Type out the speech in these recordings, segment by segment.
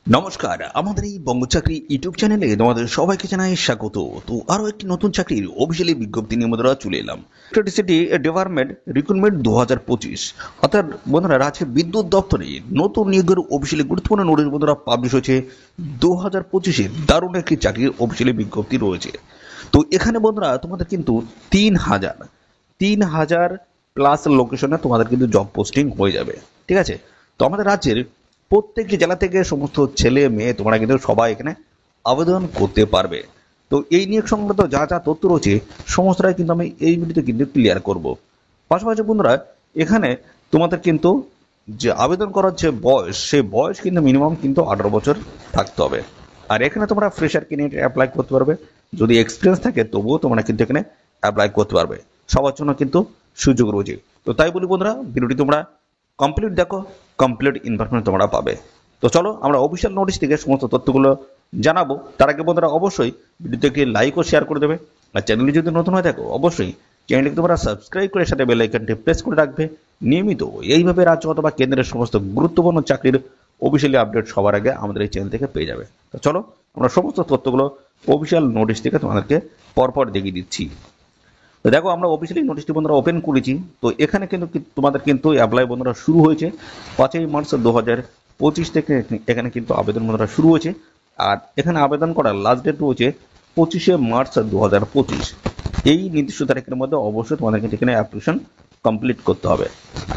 নমস্কার, আমাদের এই বঙ্গচাকরি ইউটিউব চ্যানেলে তোমাদের সবাইকে জানাই স্বাগত। তো আরো একটি নতুন চাকরির অফিসিয়ালি বিজ্ঞপ্তি নিয়ে বন্ধুরা চলে এলাম। ইলেকট্রিসিটি ডিপার্টমেন্ট রিক্রুটমেন্ট 2025, অর্থাৎ বন্ধুরা রাজ্যের বিদ্যুৎ দপ্তরে নতুন নিয়োগের অফিসিয়ালি গুরুত্বপূর্ণ নোটিশ বন্ধুরা পাবলিশ হয়েছে। 2025-এ দারুণ একটি চাকরির অফিসিয়ালি বিজ্ঞপ্তি রয়েছে। তো এখানে বন্ধুরা তোমাদের কিন্তু 3,000 প্লাস লোকেশনে তোমাদের কিন্তু জব পোস্টিং হয়ে যাবে। ঠিক আছে, তো আমাদের রাজ্যের প্রত্যেকটি জেলা থেকে সমস্ত ছেলে মেয়ে তোমরা কিন্তু সবাই এখানে আবেদন করতে পারবে। তো এই নিয়োগ সংক্রান্ত যা যা তথ্য রয়েছে সমস্তটাই কিন্তু আমি এই ভিডিওতে কিন্তু ক্লিয়ার করব। পাশাপাশি বন্ধুরা এখানে তোমাদের কিন্তু যে আবেদন করার যে বয়স, সেই বয়স কিন্তু মিনিমাম কিন্তু 18 বছর থাকতে হবে। আর এখানে তোমরা ফ্রেশার ক্যান্ডিডেট অ্যাপ্লাই করতে পারবে, যদি এক্সপিরিয়েন্স থাকে তবুও তোমরা কিন্তু এখানে অ্যাপ্লাই করতে পারবে। সবার জন্য কিন্তু সুযোগ রয়েছে। তো তাই বলি বন্ধুরা, ভিডিওটি তোমরা কমপ্লিট দেখো, কমপ্লিট ইনফরমেশন তোমরা পাবে। তো চলো আমরা অফিসিয়াল নোটিশ থেকে সমস্ত তথ্যগুলো জানাবো। তার আগে বন্ধুরা অবশ্যই ভিডিওটিকে লাইক ও শেয়ার করে দেবে। আর চ্যানেলে যদি নতুন হয়ে থাকো অবশ্যই চ্যানেলটিকে তোমরা সাবস্ক্রাইব করে সাথে বেল আইকনটি প্রেস করে রাখবে। নিয়মিত এইভাবে রাজ্য অথবা কেন্দ্রের সমস্ত গুরুত্বপূর্ণ চাকরির অফিসিয়ালি আপডেট সবার আগে আমাদের এই চ্যানেল থেকে পেয়ে যাবে। তো চলো আমরা সমস্ত তথ্যগুলো অফিসিয়াল নোটিশ থেকে তোমাদেরকে পরপর দেখিয়ে দিচ্ছি। তো দেখো আমরা অফিসিয়ালি নোটিশটি বন্ধুরা ওপেন করেছি। তো এখানে কিন্তু তোমাদের কিন্তু অ্যাপ্লাই বন্ধুরা শুরু হয়েছে 5ই মার্চ 2025 থেকে। এখানে কিন্তু আবেদন বন্ধুরা শুরু হয়েছে। আর এখানে আবেদন করার লাস্ট ডেট রয়েছে 25শে মার্চ 2025। এই নির্দিষ্ট তারিখের মধ্যে অবশ্যই তোমাদের কিন্তু এখানে অ্যাপ্লিকেশন কমপ্লিট করতে হবে।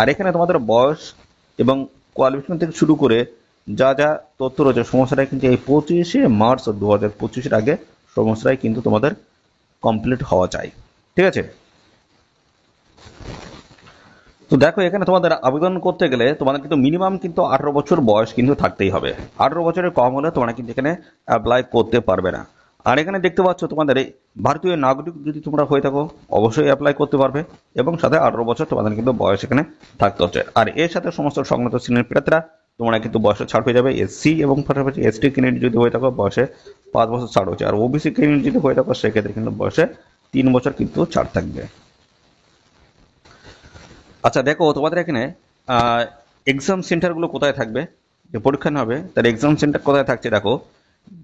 আর এখানে তোমাদের বয়স এবং কোয়ালিফিকেশন থেকে শুরু করে যা যা তথ্য রয়েছে সমস্তটাই কিন্তু এই 25শে মার্চ 2025-এর আগে সমস্তটাই কিন্তু তোমাদের কমপ্লিট হওয়া চাই। ঠিক আছে, তো দেখো এখানে তোমাদের আবেদন করতে গেলে তোমাদের কিন্তু মিনিমাম কিন্তু 18 বছর বয়স কিন্তু থাকতেই হবে। 18 বছরের কম হলে তোমরা কিন্তু এখানে অ্যাপ্লাই করতে পারবে না। আর এখানে দেখতে পাচ্ছ তোমাদের এই ভারতীয় নাগরিক যদি তোমরা হয়ে থাকো অবশ্যই অ্যাপ্লাই করতে পারবে, এবং সাথে 18 বছর তোমাদের কিন্তু বয়স এখানে থাকতে হচ্ছে। আর এর সাথে সমস্ত সংগত শ্রেণীর প্রার্থীরা তোমরা কিন্তু বয়সে ছাড় পেয়ে যাবে। এসসি এবং পাশাপাশি এসটি ক্যান্ডিডেট যদি হয়ে থাকো বয়সে 5 বছর ছাড় হচ্ছে। আর ওবিসি ক্যান্ডিডেট যদি হয়ে থাকো সেক্ষেত্রে কিন্তু বয়সে 3 বছর কিন্তু ছাড় থাকবে। আচ্ছা দেখো তোমাদের এখানে এক্সাম সেন্টারগুলো কোথায় থাকবে, যে পরীক্ষা নেওয়া হবে তার এক্সাম সেন্টার কোথায় থাকছে দেখো।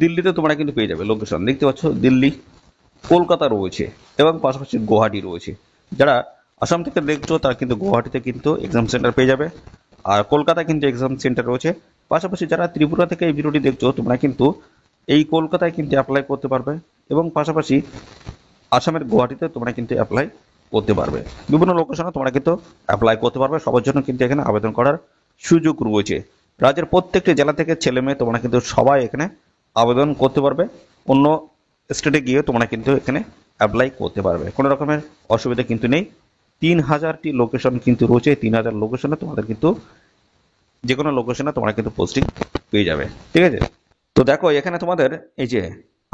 দিল্লিতে তোমরা কিন্তু পেয়ে যাবে, লোকেশন দেখতে পাচ্ছ দিল্লি, কলকাতা রয়েছে এবং পাশাপাশি গুয়াহাটি রয়েছে। যারা আসাম থেকে দেখছো তারা কিন্তু গুয়াহাটিতে কিন্তু এক্সাম সেন্টার পেয়ে যাবে। আর কলকাতায় কিন্তু এক্সাম সেন্টার রয়েছে। পাশাপাশি যারা ত্রিপুরা থেকে এই ভিডিওটি দেখছো তোমরা কিন্তু এই কলকাতায় কিন্তু অ্যাপ্লাই করতে পারবে, এবং পাশাপাশি আসামের গুয়াহাটিতে তোমরা কিন্তু অ্যাপ্লাই করতে পারবে। বিভিন্ন লোকেশনে তোমরা কিন্তু অ্যাপ্লাই করতে পারবে। সবার জন্য কিন্তু এখানে আবেদন করার সুযোগ রয়েছে। রাজ্যের প্রত্যেকটি জেলা থেকে ছেলে মেয়ে তোমরা কিন্তু সবাই এখানে আবেদন করতে পারবে। অন্য স্টেটে গিয়ে তোমরা কিন্তু এখানে অ্যাপ্লাই করতে পারবে, কোনো রকমের অসুবিধা কিন্তু নেই। 3,000টি লোকেশন কিন্তু রয়েছে। 3,000 লোকেশনে তোমাদের কিন্তু যে কোনো লোকেশনে তোমরা কিন্তু পোস্টিং পেয়ে যাবে। ঠিক আছে, তো দেখো এখানে তোমাদের এই যে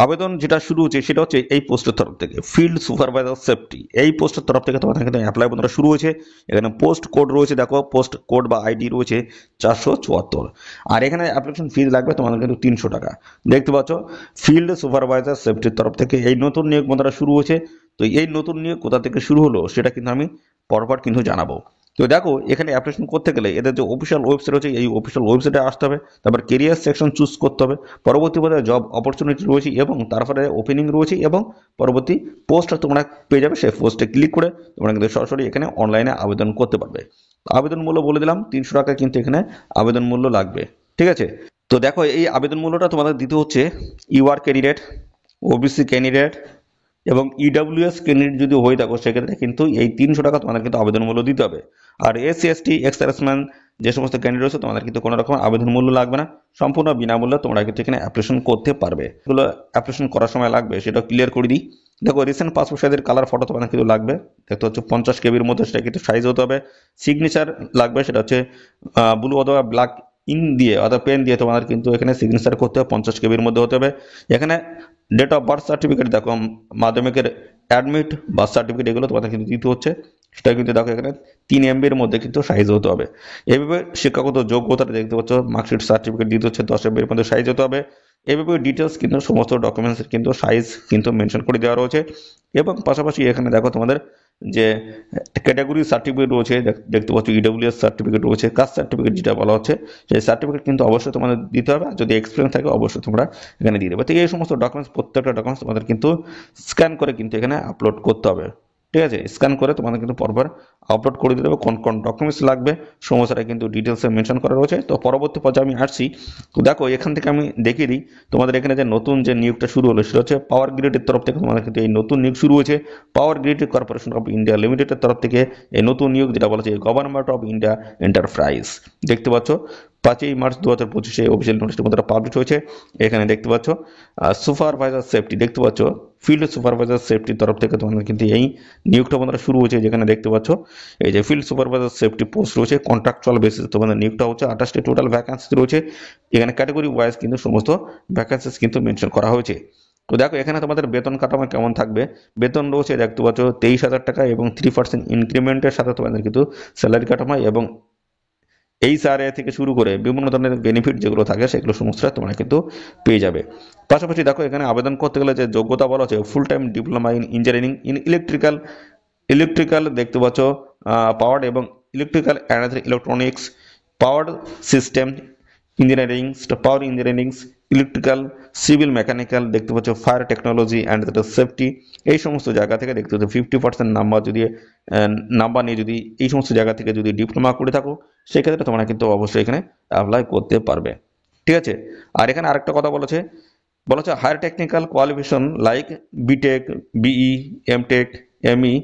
আবেদন যেটা শুরু হচ্ছে সেটা হচ্ছে এই পোস্টের তরফ থেকে, ফিল্ড সুপারভাইজার সেফটি, এই পোস্টের তরফ থেকে তোমাদের কিন্তু অ্যাপ্লাই বন্ধুরা শুরু হয়েছে। এখানে পোস্ট কোড রয়েছে, দেখো পোস্ট কোড বা আইডি রয়েছে 474। আর এখানে অ্যাপ্লিকেশন ফিজ লাগবে তোমাদের কিন্তু 300 টাকা। দেখতে পাচ্ছ ফিল্ড সুপারভাইজার সেফটির তরফ থেকে এই নতুন নিয়োগ বন্ধুরা শুরু হয়েছে। তো এই নতুন নিয়োগ কোথা থেকে শুরু হলো সেটা কিন্তু আমি পরপর কিন্তু জানাবো। তো দেখো এখানে অ্যাপ্লিকেশন করতে গেলে এদের যে অফিসিয়াল ওয়েবসাইট আছে এই অফিসিয়াল ওয়েবসাইটে আসতে হবে। তারপর কেরিয়ার সেকশন চুজ করতে হবে, পরবর্তী পদে জব অপরচুনিটি রয়েছে এবং তারপরে ওপেনিং রয়েছে, এবং পরবর্তী পোস্ট তোমরা পেয়ে যাবে। সেই পোস্টে ক্লিক করে তোমরা কিন্তু সরাসরি এখানে অনলাইনে আবেদন করতে পারবে। আবেদন মূল্য বলে দিলাম 300 টাকা কিন্তু এখানে আবেদন মূল্য লাগবে। ঠিক আছে, তো দেখো এই আবেদন মূল্যটা তোমাদের দিতে হচ্ছে ইউআর ক্যান্ডিডেট, ওবিসি ক্যান্ডিডেট এবং ইডব্লিউএস ক্যান্ডিডেট যদি হয়ে থাকো সেক্ষেত্রে কিন্তু এই 300 টাকা তোমাদের কিন্তু আবেদন মূল্য দিতে হবে। আর এসসি এসটি এক্স সার্ভিসম্যান যে সমস্ত ক্যান্ডিডেট রয়েছে তোমাদের কিন্তু কোনো রকম আবেদন মূল্য লাগবে না, সম্পূর্ণ বিনামূল্যে তোমরা কিন্তু এখানে অ্যাপ্লিকেশন করতে পারবে। এগুলো অ্যাপ্লিকেশন করার সময় লাগবে সেটা ক্লিয়ার করে দিই। দেখো রিসেন্ট পাসপোর্ট সাইজের কালার ফটো তোমাদের কিন্তু লাগবে, দেখতে হচ্ছে 50 কেবির মধ্যে, সেটা কিন্তু সাইজ হতে হবে। সিগনেচার লাগবে, সেটা হচ্ছে ব্লু অথবা ব্ল্যাক ইন দিয়ে অথবা পেন দিয়ে তোমাদের কিন্তু এখানে সিগনেচার করতে হবে, 50 কেবির মধ্যে হতে হবে। এখানে ডেট অফ বার্থ সার্টিফিকেট, দেখো মাধ্যমিকের অ্যাডমিট, বার্থ সার্টিফিকেট, এগুলো তোমাদের কিন্তু দিতে হচ্ছে। সেটা কিন্তু দেখো এখানে 3 MB-র মধ্যে কিন্তু সাইজ হতে হবে। এইভাবে শিক্ষাগত যোগ্যতাটা দেখতে পাচ্ছ, মার্কশিট সার্টিফিকেট দিতে হচ্ছে 10 MB-র মধ্যে সাইজ হতে হবে। এইভাবে ডিটেলস কিন্তু সমস্ত ডকুমেন্টসের কিন্তু সাইজ কিন্তু মেনশন করে দেওয়া রয়েছে। এবং পাশাপাশি এখানে দেখো তোমাদের যে ক্যাটাগরি সার্টিফিকেট রয়েছে, দেখতে পাচ্ছ ইডব্লিউএস সার্টিফিকেট রয়েছে, কাস্ট সার্টিফিকেট যেটা বলা হচ্ছে সেই সার্টিফিকেট কিন্তু অবশ্যই তোমাদের দিতে হবে। আর যদি এক্সপিরিয়েন্স থাকে অবশ্যই তোমরা এখানে দিয়ে দেবে। তো এই সমস্ত ডকুমেন্টস, প্রত্যেকটা ডকুমেন্টস তোমাদের কিন্তু স্ক্যান করে কিন্তু এখানে আপলোড করতে হবে। ঠিক আছে, স্ক্যান করে তোমাদের কিন্তু পরপর আপলোড করে দিতে হবে। কোন কোন ডকুমেন্টস লাগবে সমস্তটা কিন্তু ডিটেলসে মেনশন করা রয়েছে। তো পরবর্তী পর্যায়ে আমি আসছি। তো দেখো এখান থেকে আমি দেখিয়ে দিই তোমাদের এখানে যে নতুন যে নিয়োগটা শুরু হলো সেটা হচ্ছে পাওয়ার গ্রিডের তরফ থেকে তোমাদের কিন্তু এই নতুন নিয়োগ শুরু হয়েছে। Power grid corporation of India লিমিটেডের তরফ থেকে এই নতুন নিয়োগ, যেটা বলা হচ্ছে গভর্নমেন্ট অফ ইন্ডিয়া এন্টারপ্রাইজ। দেখতে পাচ্ছ 5ই মার্চ 2025 অফিসিয়াল নোটিশটা মধ্যে পাবলিশ হয়েছে। এখানে দেখতে পাচ্ছ সুপারভাইজার সেফটি, দেখতে পাচ্ছ ফিল্ড সুপারভাইজার সেফটির তরফ থেকে তোমাদের কিন্তু এই নিয়োগটা বন্ধুরা শুরু হয়েছে। যেখানে দেখতে পাচ্ছ এই যে ফিল্ড সুপারভাইজার সেফটি পোস্ট রয়েছে, কন্ট্রাকচুয়াল বেসিস তোমাদের নিয়োগটা হচ্ছে। 28টি টোটাল ভ্যাকান্সি রয়েছে। এখানে ক্যাটাগরি ওয়াইজ কিন্তু সমস্ত ভ্যাকান্সিস কিন্তু মেনশন করা হয়েছে। তো দেখো এখানে তোমাদের বেতন কাঠামো কেমন থাকবে। বেতন রয়েছে দেখতে পাচ্ছ 23,000 টাকা এবং 3% ইনক্রিমেন্টের সাথে তোমাদের কিন্তু স্যালারি কাঠামো এবং এইচআরএ থেকে শুরু করে বিভিন্ন ধরনের বেনিফিট যেগুলো থাকে সেগুলো সমস্ত তোমরা কিন্তু পেয়ে যাবে। পাশাপাশি দেখো এখানে আবেদন করতে গেলে যে যোগ্যতা বলা হচ্ছে full time diploma in engineering in electrical দেখতে পাচ্ছ পাওয়ার এবং electrical and electronics, power system engineering, power engineering, electrical, civil mechanical, দেখতে পাচ্ছ ফায়ার টেকনোলজি অ্যান্ড সেফটি। এই সমস্ত জায়গা থেকে দেখতে পাচ্ছ 50% নাম্বার যদি নাম্বার নিয়ে যদি এই সমস্ত জায়গা থেকে যদি ডিপ্লোমা করে থাকো সেক্ষেত্রে তোমরা কিন্তু অবশ্যই এখানে অ্যাপ্লাই করতে পারবে। ঠিক আছে, আর এখানে আরেকটা কথা বলা হচ্ছে higher technical qualification like BTech, BE, MTech, ME,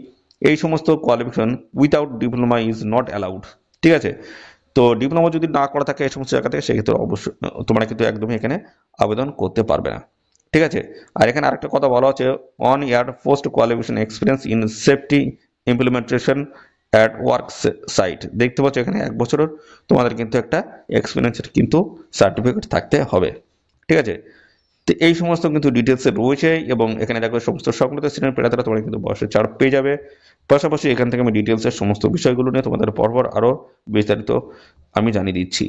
এই সমস্ত qualification without diploma is not allowed. ঠিক আছে, তো ডিপ্লোমা যদি না করা থাকে এই সমস্ত জায়গা থেকে সেক্ষেত্রে অবশ্যই তোমরা কিন্তু একদমই এখানে আবেদন করতে পারবে না। ঠিক আছে, আর এখানে আরেকটা কথা বলা হচ্ছে one year post qualification experience in safety implementation at work site. দেখতে পাচ্ছ এখানে 1 বছরের তোমাদের কিন্তু একটা এক্সপিরিয়েন্সের কিন্তু সার্টিফিকেট থাকতে হবে। ঠিক আছে, তো এই সমস্ত কিন্তু ডিটেলসে রয়েছে এবং এখানে দেখো সমস্ত সকলতে শ্রেণীর প্রার্থীরা তোমরা কিন্তু বয়সের ছাড় পেয়ে যাবে। পাশাপাশি এখান থেকে আমি ডিটেলসের সমস্ত বিষয়গুলো নিয়ে তোমাদের পরপর আরও বিস্তারিত আমি জানিয়ে দিচ্ছি।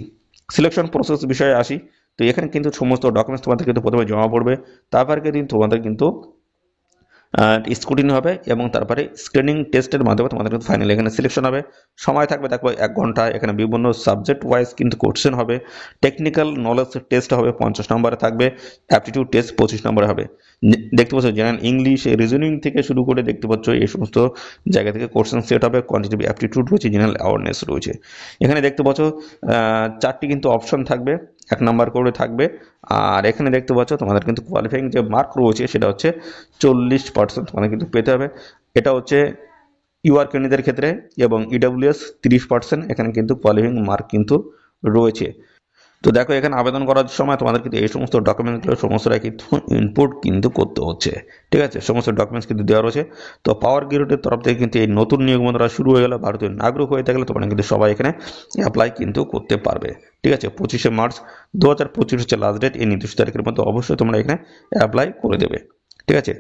সিলেকশন প্রসেস বিষয়ে আসি। তো এখানে কিন্তু সমস্ত ডকুমেন্টস তোমাদের কিন্তু প্রথমে জমা পড়বে, তারপর কিন্তু তোমাদের কিন্তু স্ক্রুটিনি হবে এবং তারপরে স্ক্রিনিং টেস্টের মাধ্যমে তোমাদের কিন্তু ফাইনালি এখানে সিলেকশন হবে। সময় থাকবে দেখো 1 ঘন্টা। এখানে বিভিন্ন সাবজেক্ট ওয়াইজ কিন্তু কোশ্চেন হবে। টেকনিক্যাল নলেজ টেস্ট হবে 50 নম্বরে থাকবে। অ্যাপটিটিউড টেস্ট 25 নম্বরে হবে। দেখতে পাচ্ছ জেনারেল ইংলিশ, রিজনিং থেকে শুরু করে দেখতে পাচ্ছ এই সমস্ত জায়গা থেকে কোশ্চেন সেট হবে। কোয়ান্টিটেটিভ অ্যাপটিটিউড রয়েছে, জেনারেল অ্যাওয়ারনেস রয়েছে। এখানে দেখতে পাচ্ছ 4টি কিন্তু অপশন থাকবে, 1 নাম্বার করে থাকবে। আর এখানে দেখতে পাচ্ছ তোমাদের কিন্তু কোয়ালিফাইং যে মার্ক রয়েছে সেটা হচ্ছে 40% তোমাদের কিন্তু পেতে হবে। এটা হচ্ছে ইউআর কেন্দ্রীদের ক্ষেত্রে এবং ইডব্লিউএস 30%। এখানে কিন্তু কোয়ালিফাইং মার্ক কিন্তু রয়েছে। তো দেখো এখানে আবেদন করার সময় তোমাদের কিন্তু এই সমস্ত ডকুমেন্টসগুলো সমস্তটাই কিন্তু ইনপুট কিন্তু করতে হচ্ছে। ঠিক আছে, সমস্ত ডকুমেন্টস কিন্তু দেওয়া রয়েছে। তো পাওয়ার গ্রিডের তরফ থেকে কিন্তু এই নতুন নিয়োগ বন্ধুরা শুরু হয়ে গেল। ভারতীয় নাগরিক হয়ে থাকলে তোমরা কিন্তু সবাই এখানে অ্যাপ্লাই কিন্তু করতে পারবে। ঠিক আছে, 25শে মার্চ 2025 হচ্ছে লাস্ট ডেট। এই নির্দিষ্ট তারিখের মধ্যে অবশ্যই তোমরা এখানে অ্যাপ্লাই করে দেবে। ঠিক আছে।